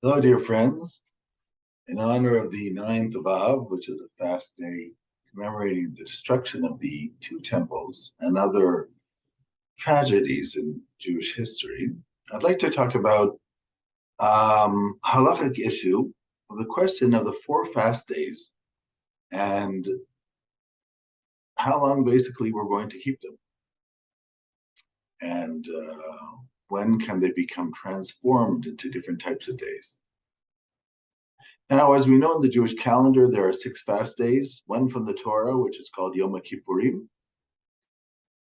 Hello, dear friends. In honor of the 9th of Av, which is a fast day commemorating the destruction of the two temples and other tragedies in Jewish history, I'd like to talk about Halakhic issue of the question of the four fast days and how long basically we're going to keep them and when can they become transformed into different types of days. Now, as we know in the Jewish calendar, there are six fast days, one from the Torah, which is called Yom Kippurim,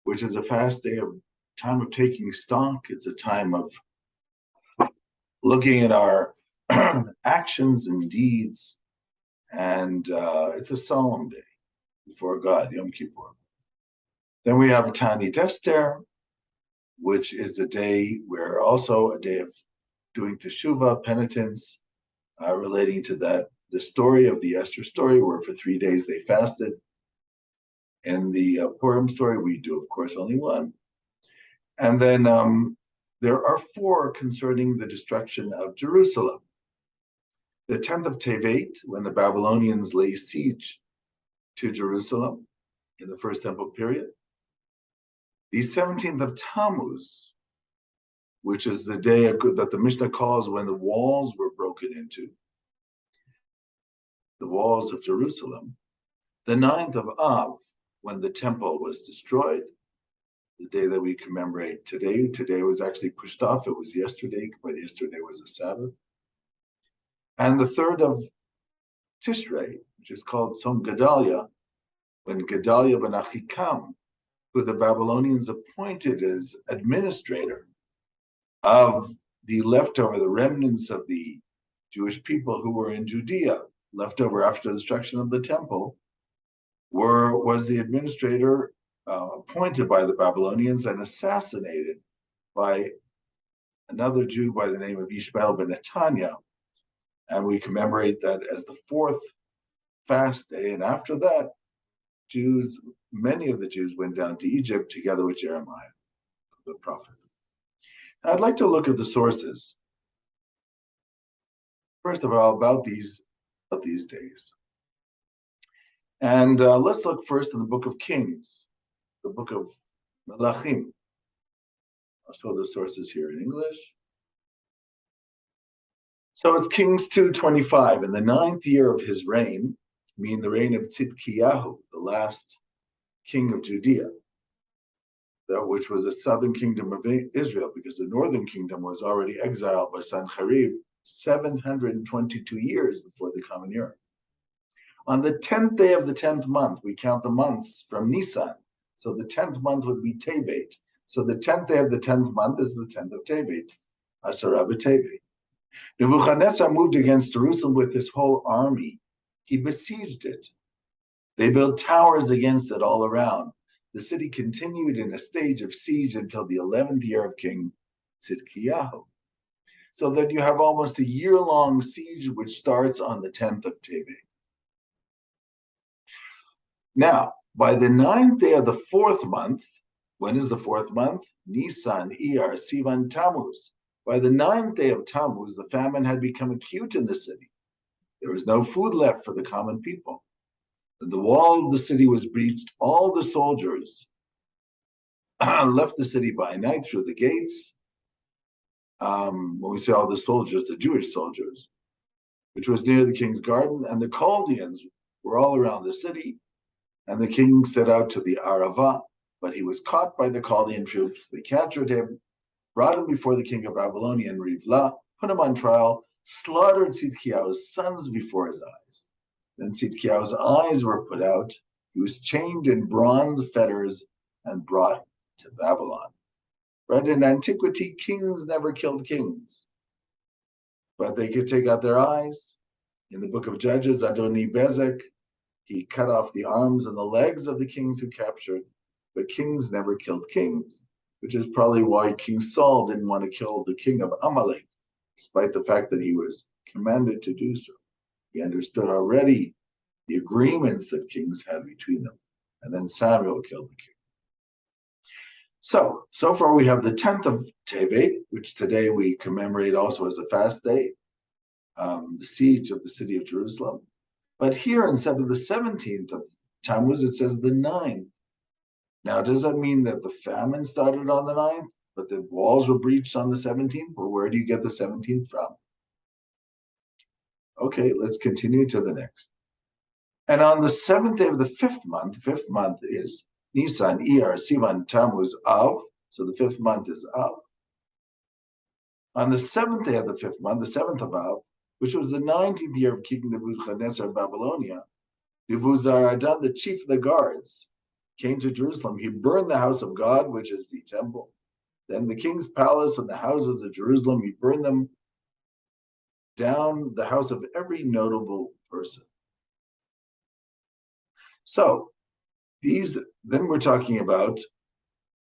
which is a fast day of time of taking stock. It's a time of looking at our actions and deeds, and it's a solemn day before God, Yom Kippur. Then we have Tani Esther, which is a day where also a day of doing teshuvah, penitence, relating to the story of the Esther story, where for 3 days they fasted. In the Purim story, we do, of course, only one. And then there are four concerning the destruction of Jerusalem. The 10th of Tevet, when the Babylonians lay siege to Jerusalem in the First Temple period. The 17th of Tammuz, which is the day that the Mishnah calls when the walls were broken into, the walls of Jerusalem. The 9th of Av, when the temple was destroyed, the day that we commemorate today. Today was actually pushed off. It was yesterday, but yesterday was a Sabbath. And the 3rd of Tishrei, which is called Tzom Gedalia, when Gedalia ben Achikam, who the Babylonians appointed as administrator of the leftover, the remnants of the Jewish people who were in Judea, left over after the destruction of the temple, was the administrator appointed by the Babylonians and assassinated by another Jew by the name of Ishmael ben Netanya. And we commemorate that as the 4th fast day. And after that, many of the Jews went down to Egypt together with Jeremiah, the prophet. Now, I'd like to look at the sources. First of all, about these days. And let's look first in the book of Kings, the book of Melachim. I'll show the sources here in English. So it's Kings 2:25. In the 9th year of his reign, meaning the reign of Tzidkiyahu, the last king of Judea, which was a southern kingdom of Israel, because the northern kingdom was already exiled by Sancherib 722 years before the Common Era. On the 10th day of the 10th month, we count the months from Nisan. So the 10th month would be Tevet. So the 10th day of the 10th month is the 10th of Tevet, Asara b'Tevet. Nebuchadnezzar moved against Jerusalem with his whole army. He besieged it. They built towers against it all around. The city continued in a stage of siege until the 11th year of King Tzidkiyahu. So that you have almost a year-long siege, which starts on the 10th of Tevet. Now, by the 9th day of the 4th month, when is the 4th month? Nisan, Iyar, Sivan, Tammuz. By the 9th day of Tammuz, the famine had become acute in the city. There was no food left for the common people. The wall of the city was breached. All the soldiers left the city by night through the gates. When we say all the soldiers, the Jewish soldiers, which was near the king's garden, and the Chaldeans were all around the city. And the king set out to the Arava, but he was caught by the Chaldean troops. They captured him, brought him before the king of Babylonia in Rivlah, put him on trial, slaughtered Tzidkiyahu's sons before his eyes. Then Tzidkiyahu's eyes were put out. He was chained in bronze fetters and brought to Babylon. Right? In antiquity, kings never killed kings, but they could take out their eyes. In the book of Judges, Adoni Bezek, he cut off the arms and the legs of the kings who captured, but kings never killed kings, which is probably why King Saul didn't want to kill the king of Amalek, despite the fact that he was commanded to do so. He understood already the agreements that kings had between them. And then Samuel killed the king. So far we have the 10th of Tevet, which today we commemorate also as a fast day. the siege of the city of Jerusalem. But here, instead of the 17th of Tammuz, it says the 9th. Now, does that mean that the famine started on the 9th, but the walls were breached on the 17th? Or where do you get the 17th from? Okay, let's continue to the next. And on the 7th day of the fifth month is Nisan, Iyar, Sivan, Tammuz, Av. So the fifth month is Av. On the 7th day of the fifth month, the 7th of Av, which was the 19th year of King Nebuchadnezzar of Babylonia, Nebuzaradan, the chief of the guards, came to Jerusalem. He burned the house of God, which is the temple. Then the king's palace and the houses of Jerusalem, he burned them down, the house of every notable person. So then we're talking about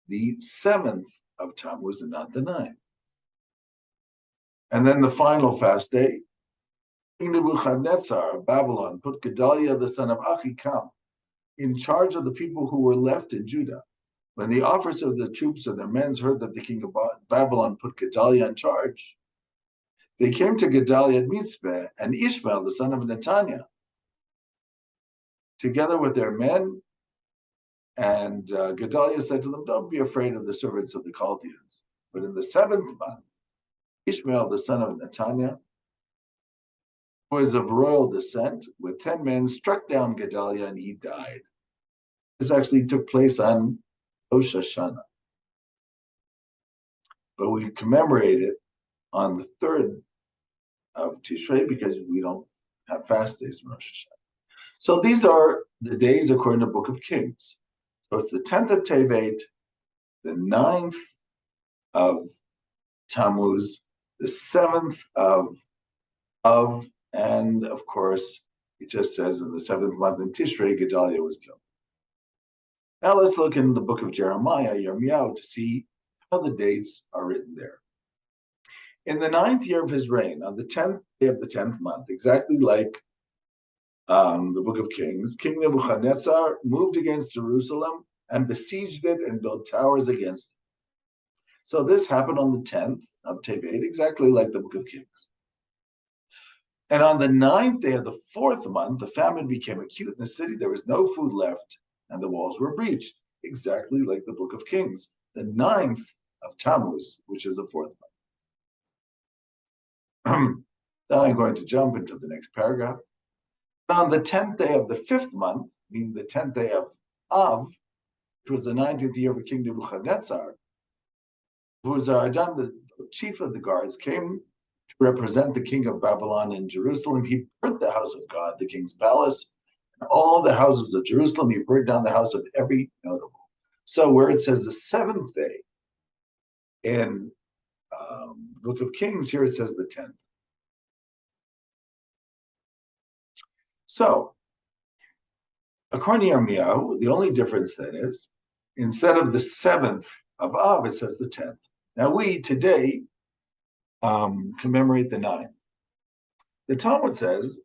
the 7th of Tammuz and not the 9th. And then the final fast day, King Nebuchadnezzar of Babylon put Gedaliah the son of Achikam in charge of the people who were left in Judah. When the officers of the troops and their men heard that the king of Babylon put Gedaliah in charge, they came to Gedaliah at Mitzpeh and Ishmael the son of Netaniah, together with their men. And Gedaliah said to them, "Don't be afraid of the servants of the Chaldeans." But in the 7th month, Ishmael the son of Netaniah, who is of royal descent, with 10 men, struck down Gedaliah and he died. This actually took place on Rosh Hashanah. But we commemorate it on the 3rd of Tishrei because we don't have fast days in Rosh Hashanah. So these are the days according to the Book of Kings. So it's the 10th of Tevet, the 9th of Tammuz, the 7th of and of course, it just says in the 7th month in Tishrei, Gedaliah was killed. Now let's look in the book of Jeremiah, Yirmiyahu, to see how the dates are written there. In the 9th year of his reign, on the 10th day of the 10th month, exactly like the book of Kings, King Nebuchadnezzar moved against Jerusalem and besieged it and built towers against it. So this happened on the 10th of Tevet, exactly like the book of Kings. And on the 9th day of the 4th month, the famine became acute in the city. There was no food left, and the walls were breached, exactly like the book of Kings, the 9th of Tammuz, which is the 4th month. Then I'm going to jump into the next paragraph. On the 10th day of the 5th month, meaning the 10th day of Av, which was the 19th year of King Nebuchadnezzar, Nebuzaradan, the chief of the guards, came to represent the king of Babylon in Jerusalem. He burnt the house of God, the king's palace, and all the houses of Jerusalem. He burned down the house of every notable. So where it says the 7th day in the book of Kings, here it says the 10th. So, according to Yirmiyahu, the only difference then is, instead of the 7th of Av, it says the 10th. Now we today commemorate the 9th. The Talmud says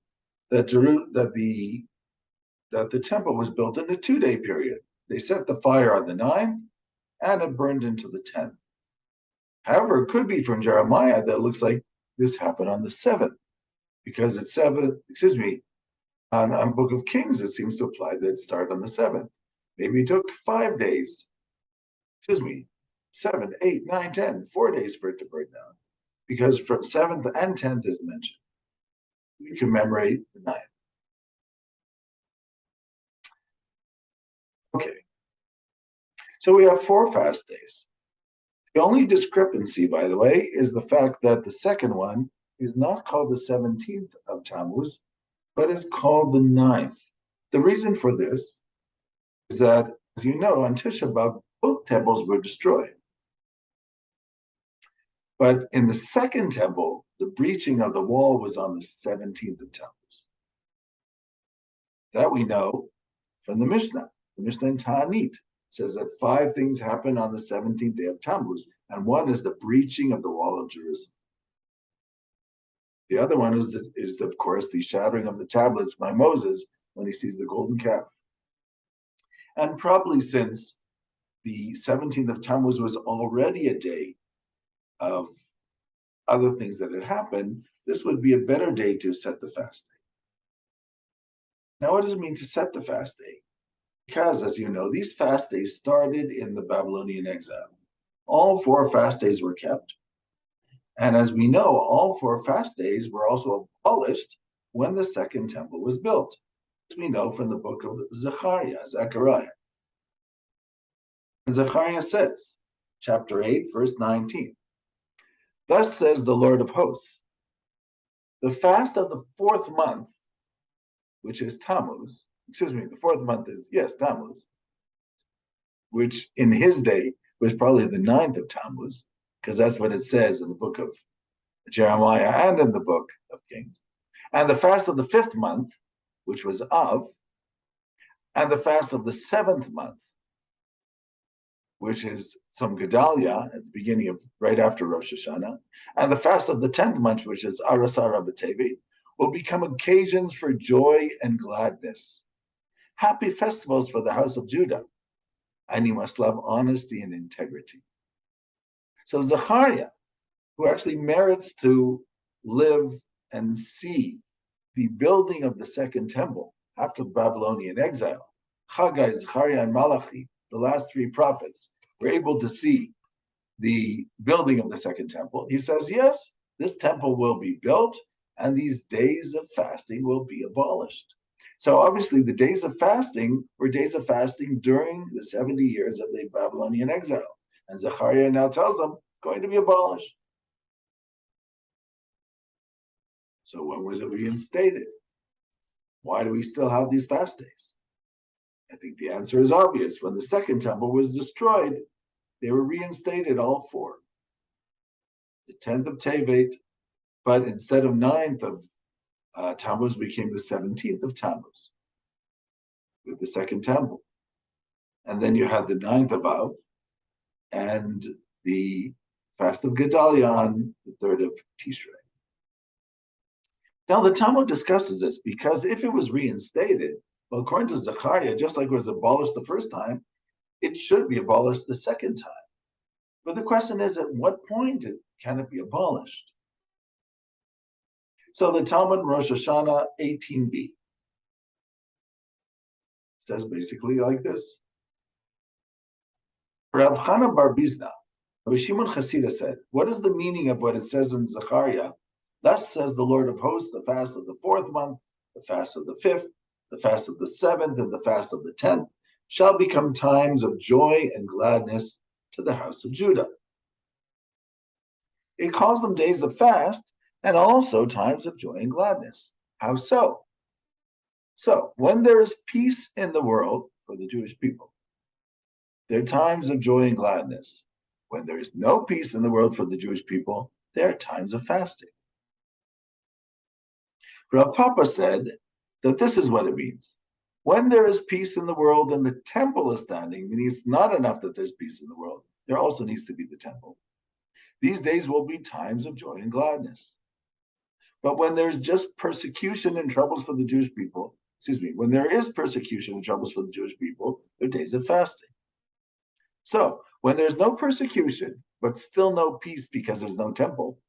that the temple was built in a 2-day period. They set the fire on the 9th, and it burned into the 10th. However, it could be from Jeremiah that looks like this happened on the 7th, because it's on Book of Kings, it seems to apply that it started on the 7th. Maybe it took 5 days, 7, 8, 9, 10, 4 days for it to burn down, because from 7th and 10th is mentioned. We commemorate the 9th. Okay, so we have 4 fast days. The only discrepancy, by the way, is the fact that the second one is not called the 17th of Tammuz, but is called the 9th. The reason for this is that, as you know, on Tisha B'Av, both temples were destroyed. But in the second temple, the breaching of the wall was on the 17th of Tammuz. That we know from the Mishnah. The Mishnah in Ta'anit says that 5 things happen on the 17th day of Tammuz, and one is the breaching of the wall of Jerusalem. The other one is of course, the shattering of the tablets by Moses when he sees the golden calf. And probably since the 17th of Tammuz was already a day of other things that had happened, this would be a better day to set the fast day. Now, what does it mean to set the fast day? Because, as you know, these fast days started in the Babylonian exile. All 4 fast days were kept. And as we know, all 4 fast days were also abolished when the second temple was built. As we know from the book of Zechariah. And Zechariah says, chapter 8, verse 19, "Thus says the Lord of hosts, the fast of the 4th month, which is Tammuz, the 4th month is, Tammuz, which in his day was probably the 9th of Tammuz, because that's what it says in the book of Jeremiah and in the book of Kings. And the fast of the 5th month, which was Av, and the fast of the 7th month, which is some Gedalia at the beginning of right after Rosh Hashanah, and the fast of the 10th month, which is Arasara B'Tevet, will become occasions for joy and gladness. Happy festivals for the house of Judah, and you must love honesty and integrity. So Zechariah, who actually merits to live and see the building of the second temple after the Babylonian exile, Haggai, Zechariah, and Malachi, the last 3 prophets, were able to see the building of the second temple. He says, yes, this temple will be built and these days of fasting will be abolished. So obviously the days of fasting were days of fasting during the 70 years of the Babylonian exile. And Zechariah now tells them it's going to be abolished. So when was it reinstated? Why do we still have these fast days? I think the answer is obvious. When the second temple was destroyed, they were reinstated, all 4. The 10th of Tevet, but instead of 9th of Tammuz became the 17th of Tammuz with the second temple. And then you had the 9th of Av and the fast of Gedalia on the 3rd of Tishrei. Now the Talmud discusses this because if it was reinstated, well, according to Zechariah, just like it was abolished the first time, it should be abolished the second time. But the question is, at what point can it be abolished? So the Talmud Rosh Hashanah 18b says basically like this. Rav Chana bar Bizna, Rabbi Shimon Chasida said, what is the meaning of what it says in Zechariah? Thus says the Lord of hosts, the fast of the 4th month, the fast of the 5th, the fast of the 7th, and the fast of the 10th shall become times of joy and gladness to the house of Judah. It calls them days of fast and also times of joy and gladness. How so? So, when there is peace in the world for the Jewish people, there are times of joy and gladness. When there is no peace in the world for the Jewish people, there are times of fasting. Rav Papa said that this is what it means. When there is peace in the world and the temple is standing, meaning it's not enough that there's peace in the world, there also needs to be the temple. These days will be times of joy and gladness. But when there's just persecution and troubles for the Jewish people, when there is persecution and troubles for the Jewish people, they're days of fasting. So when there's no persecution, but still no peace because there's no temple,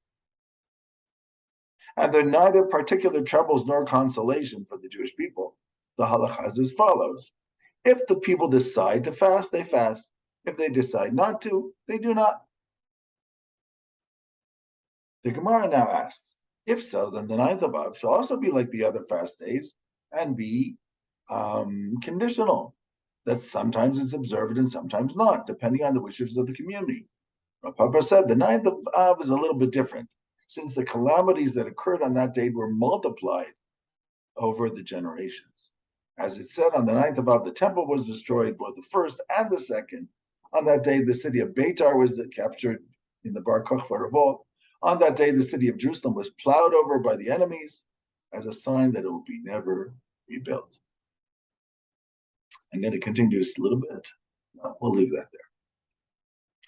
and there are neither particular troubles nor consolation for the Jewish people, the halakha is as follows. If the people decide to fast, they fast. If they decide not to, they do not. The Gemara now asks, if so, then the 9th of Av shall also be like the other fast days and be conditional, that sometimes it's observed and sometimes not, depending on the wishes of the community. Rav Papa said the 9th of Av is a little bit different, since the calamities that occurred on that day were multiplied over the generations. As it said, on the 9th of Av, the temple was destroyed, both the first and the second. On that day, the city of Beitar was captured in the Bar Kokhba revolt. On that day, the city of Jerusalem was plowed over by the enemies as a sign that it will be never rebuilt. I'm going to continue just a little bit. We'll leave that there.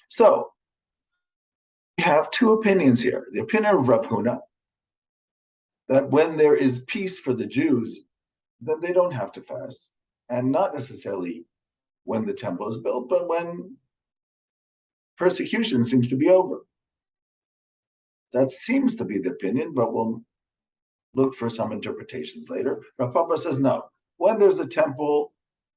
So, we have 2 opinions here. The opinion of Rav Huna, that when there is peace for the Jews, then they don't have to fast, and not necessarily when the temple is built, but when persecution seems to be over. That seems to be the opinion, but we'll look for some interpretations later. Rav Papa says no. When there's a temple,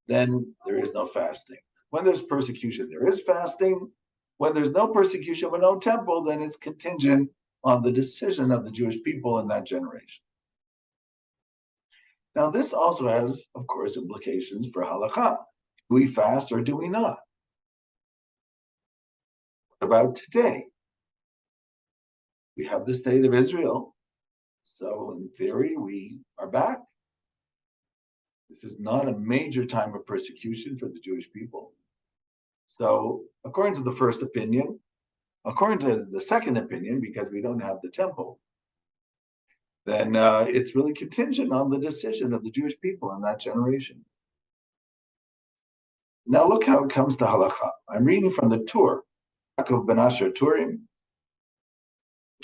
then there is no fasting. When there's persecution, there is fasting. When there's no persecution but no temple, then it's contingent on the decision of the Jewish people in that generation. Now, this also has, of course, implications for halakha. Do we fast or do we not? What about today? We have the state of Israel. So, in theory, we are back. This is not a major time of persecution for the Jewish people. So, according to the first opinion, according to the second opinion, because we don't have the temple, then it's really contingent on the decision of the Jewish people in that generation. Now, look how it comes to halakha. I'm reading from the Tur, Yaakov ben Asher Turim,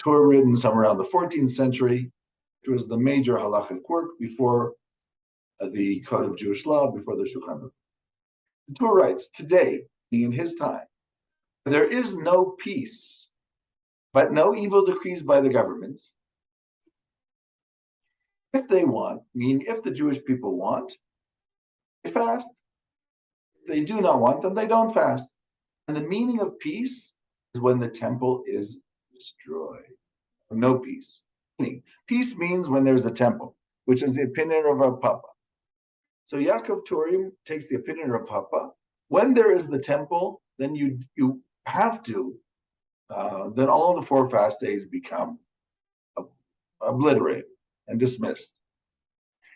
Tur written somewhere around the 14th century. It was the major halakhic work before the Code of Jewish Law, before the Shulchan Aruch. The Tur writes, today, in his time, there is no peace, but no evil decrees by the governments. If they want, meaning if the Jewish people want, they fast. If they do not want, then they don't fast. And the meaning of peace is when the temple is destroyed. No peace. Peace means when there's a temple, which is the opinion of Rav Papa. So Yaakov Turim takes the opinion of Papa. When there is the temple, then you have to, then all the 4 fast days become obliterated and dismissed.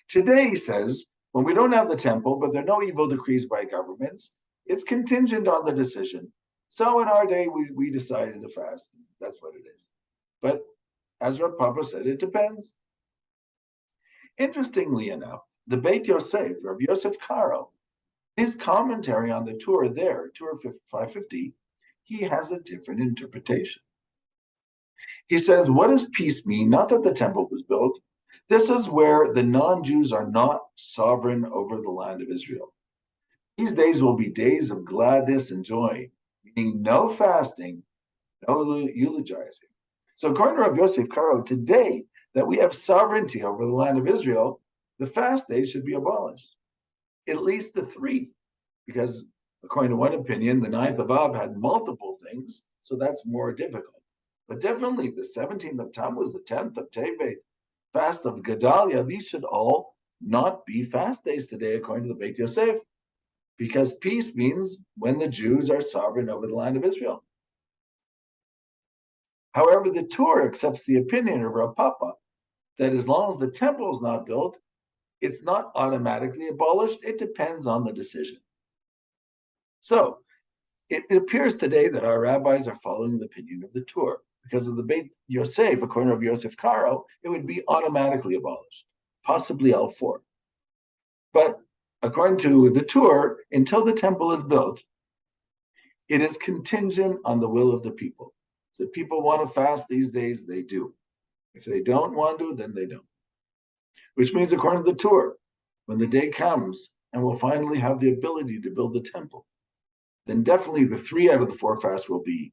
Today, he says, when we don't have the temple, but there are no evil decrees by governments, it's contingent on the decision. So in our day, we decided to fast. That's what it is. But as Rav Papa said, it depends. Interestingly enough, the Beit Yosef, Rav Yosef Karo, his commentary on the Tur there, Tur 550, he has a different interpretation. He says, what does peace mean? Not that the temple was built. This is where the non-Jews are not sovereign over the land of Israel. These days will be days of gladness and joy, meaning no fasting, no eulogizing. So according to Rav Yosef Karo, today that we have sovereignty over the land of Israel, the fast days should be abolished. At least the 3, because according to one opinion, the 9th of Av had multiple things, so that's more difficult. But definitely the 17th of Tammuz, the 10th of Tevet, fast of Gedalia, these should all not be fast days today, according to the Beit Yosef, because peace means when the Jews are sovereign over the land of Israel. However, the Tur accepts the opinion of Rav Papa that as long as the temple is not built, it's not automatically abolished. It depends on the decision. So it appears today that our rabbis are following the opinion of the Tur. Because of the Beit Yosef, according to Rav Yosef Karo, it would be automatically abolished, possibly all 4. But according to the Tur, until the temple is built, it is contingent on the will of the people. So if people want to fast these days, they do. If they don't want to, then they don't. Which means, according to the Tur, when the day comes and we'll finally have the ability to build the temple, then definitely the 3 out of the 4 fasts will be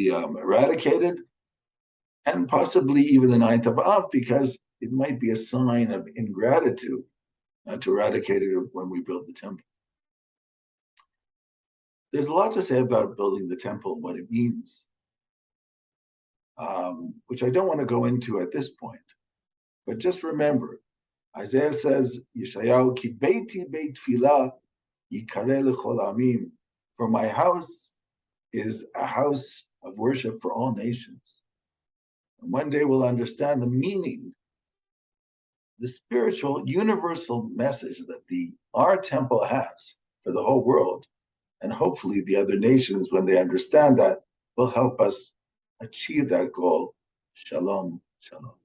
eradicated, and possibly even the 9th of Av, because it might be a sign of ingratitude to eradicate it when we build the temple. There's a lot to say about building the temple and what it means, which I don't want to go into at this point. But just remember, Isaiah says, Yeshayahu ki beiti beit tfilah yikareh l'chol amim, for my house is a house of worship for all nations. And one day we'll understand the meaning, the spiritual universal message that our temple has for the whole world. And hopefully the other nations, when they understand that, will help us achieve that goal. Shalom, shalom.